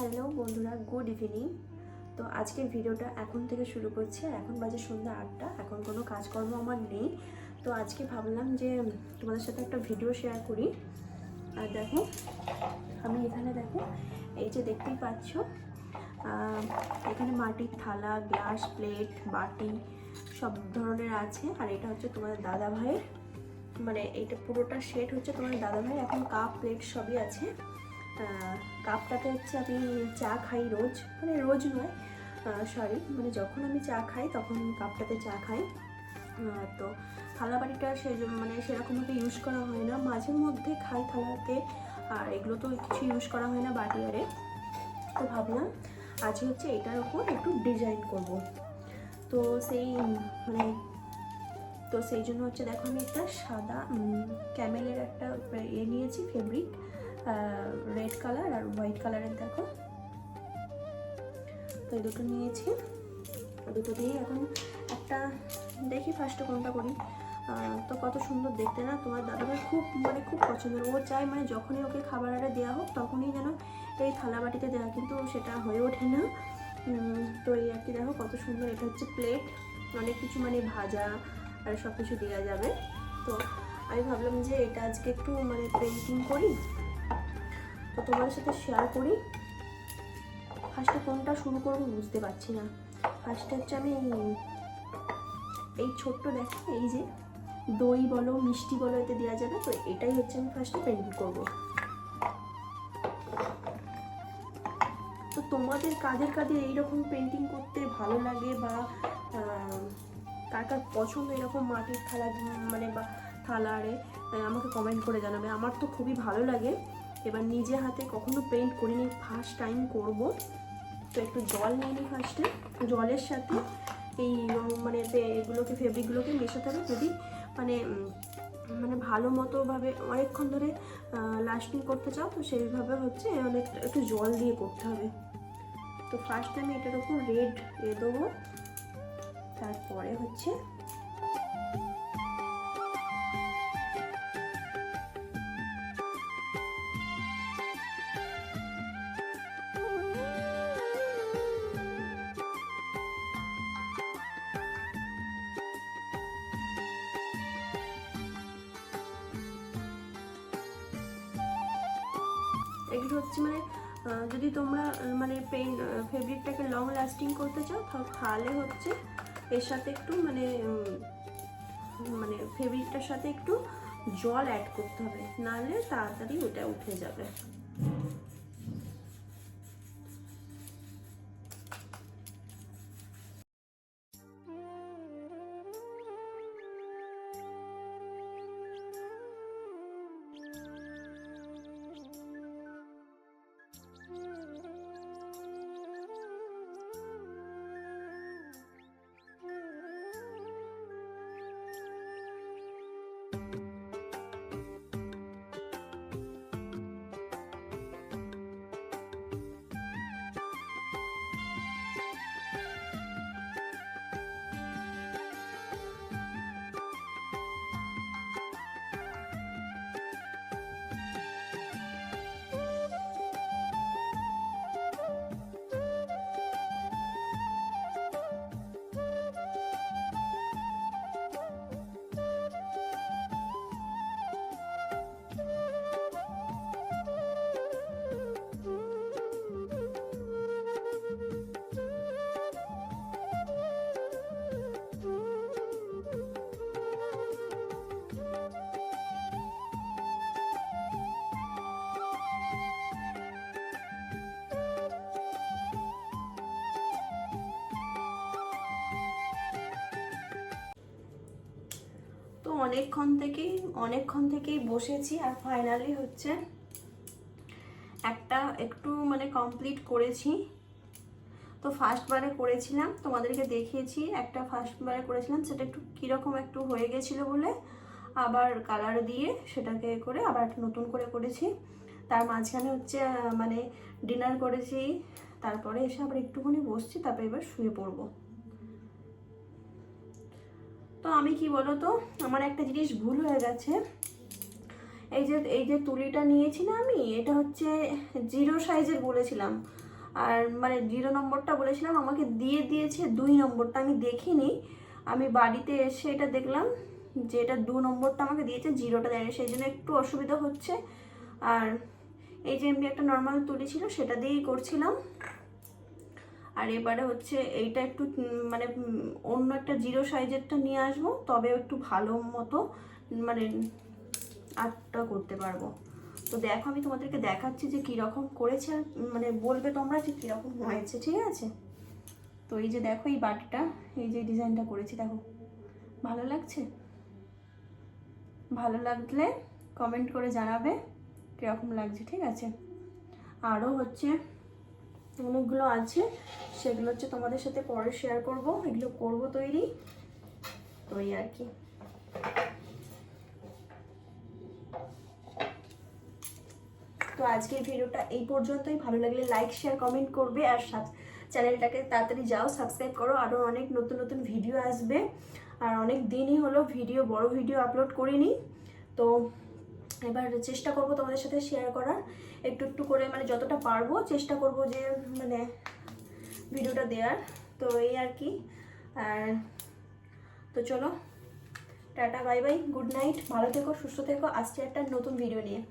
Hello বন্ধুরা, good evening. তো আজকের ভিডিওটা এখন থেকে শুরু করছি। আর এখন বাজে সন্ধ্যা 8টা। এখন কোনো কাজকর্ম আমার নেই, তো আজকে ভাবলাম যে তোমাদের সাথে একটা ভিডিও শেয়ার করি। আর দেখো, আমি এখানে দেখো, এই যে দেখতেই পাচ্ছ, এখানে মাটির থালা, গ্লাস, প্লেট, বাটি সব ধরনের আছে। আর এটা হচ্ছে তোমাদের দাদা ভাইয়ের, মানে এইটা পুরোটা সেট হচ্ছে তোমাদের দাদা ভাই। এখন কাপ, প্লেট সবই আছে। কাপটাতে হচ্ছে আমি চা খাই রোজ, মানে রোজ নয়, সরি, মানে যখন আমি চা খাই তখন কাপটাতে চা খাই। তো থালা বাটিটা মানে সেরকমভাবে ইউজ করা হয় না, মাঝে মধ্যে খাই থালাতে। আর এগুলো তো কিছু ইউজ করা হয় না বাটি আরে। তো ভাবলাম আজকে হচ্ছে এটার উপর একটু ডিজাইন করব। তো সেই জন্য হচ্ছে দেখো, আমি একটা সাদা ক্যামেলের একটা নিয়েছি, ফেব্রিক, রেড কালার আর হোয়াইট কালারের। দেখো, তো এই দুটো নিয়েছি। দুটো দিয়ে এখন একটা দেখি ফার্স্টে কোনটা করি। তো কত সুন্দর দেখতে না, তোমার দাদাভাই খুব পছন্দের। ও চাই মানে যখনই ওকে খাবার আরে দেওয়া হোক তখনই যেন এই থালা বাটিতে দেওয়া, কিন্তু সেটা হয়ে ওঠে না। তো এই আর কি, দেখো কত সুন্দর। এটা হচ্ছে প্লেট, অনেক কিছু মানে ভাজা আর সব কিছু দেওয়া যাবে। তো আমি ভাবলাম যে এটা আজকে একটু মানে পেন্টিং করি, তো তোমাদের সাথে শেয়ার করি। ফার্স্টে কোনটা শুরু করবো বুঝতে পারছি না। ফার্স্টে হচ্ছে আমি এই ছোট্ট দেখো, এই যে দই বলো, মিষ্টি বলো, এতে দেওয়া যাবে। তো এটাই হচ্ছে আমি ফার্স্টে পেন্টিং করবো। তো তোমাদের কাদের কাদের এইরকম পেন্টিং করতে ভালো লাগে, বা কার কার পছন্দ এরকম মাটির থালা, মানে বা থালা আরে, আমাকে কমেন্ট করে জানাবে। আমার তো খুবই ভালো লাগে। এবার নিজে হাতে কখনো পেন্ট করিনি, ফার্স্ট টাইম করব। তো একটু জল নিয়ে নিই ফার্স্টে। জলের সাথে এই মানে এগুলোকে, ফেব্রিকগুলোকে মেশাতে হবে। যদি মানে ভালো মতোভাবে অনেকক্ষণ ধরে লাস্টিং করতে চাও, তো সেইভাবে হচ্ছে একটু জল দিয়ে করতে হবে। তো ফার্স্ট আমি এটার উপর রেড দেবো, তারপরে হচ্ছে এগুলো হচ্ছে মানে যদি তোমরা মানে ফেব্রিকটাকে লং লাস্টিং করতে চাও, তাহলে হচ্ছে এর সাথে একটু মানে ফেব্রিকটার সাথে একটু জল অ্যাড করতে হবে, নাহলে তাড়াতাড়ি ওটা উঠে যাবে। তো অনেকক্ষণ থেকেই বসেছি, আর ফাইনালি হচ্ছে একটা একটু মানে কমপ্লিট করেছি। তো ফার্স্টবারে করেছিলাম, তোমাদেরকে দেখিয়েছি, একটা ফার্স্টবারে করেছিলাম, সেটা একটু কীরকম একটু হয়ে গেছিলো বলে আবার কালার দিয়ে সেটাকে করে আবার নতুন করে করেছি। তার মাঝখানে হচ্ছে মানে ডিনার করেছি, তারপরে এসে আবার একটুখানি বসছি, তারপরে এবার শুয়ে পড়বো। তো আমি কি বলো তো, আমার একটা জিনিস ভুল হয়ে গেছে। এই যে তুলিটা নিয়েছি না আমি, এটা হচ্ছে 0 সাইজের বলেছিলাম, আর মানে 0 নম্বরটা বলেছিলাম, আমাকে দিয়ে দিয়েছে 2 নম্বরটা, আমি দেখিনি, আমি বাড়িতে এসে এটা দেখলাম যে এটা 2 নম্বরটা আমাকে দিয়েছে, 0টা দেয়নি, সেই জন্য একটু অসুবিধা হচ্ছে। আর এই যে এমনি একটা নর্মাল তুলি ছিল সেটা দিয়েই করছিলাম। আর এবারে হচ্ছে এইটা একটু মানে অন্য একটা 0 সাইজেরটা নিয়ে আসবো, তবে একটু ভালো মতো মানে আর্টটা করতে পারবো। তো দেখো আমি তোমাদেরকে দেখাচ্ছি যে কীরকম করেছে, আর মানে বলবে তোমরা যে কীরকম হয়েছে, ঠিক আছে? তো এই যে দেখো এই বাটিটা, এই যে ডিজাইনটা করেছি, দেখো ভালো লাগছে? ভালো লাগলে কমেন্ট করে জানাবে কীরকম লাগছে, ঠিক আছে? আরও হচ্ছে অনেকগুলো আছে, সেগুলো হচ্ছে তোমাদের সাথে পরে শেয়ার করব, এগুলো করব তৈরি, তো এই আর কি। তো আজকের ভিডিওটা এই পর্যন্তই। ভালো লাগলে লাইক শেয়ার কমেন্ট করবে, আর চ্যানেলটাকে তাড়াতাড়ি যাও সাবস্ক্রাইব করো, আরও অনেক নতুন নতুন ভিডিও আসবে। আর অনেক দিনই হলো বড় ভিডিও আপলোড করিনি, তো এবার চেষ্টা করব তোমাদের সাথে শেয়ার করার, একটু একটু করে মানে যতটা পারবো চেষ্টা করব যে মানে ভিডিওটা দেওয়ার। তো এই আর কি। আর তো চলো, tata bye bye, good night, ভালো থেকো সুস্থ থেকো, আসছে একটা নতুন ভিডিও নিয়ে।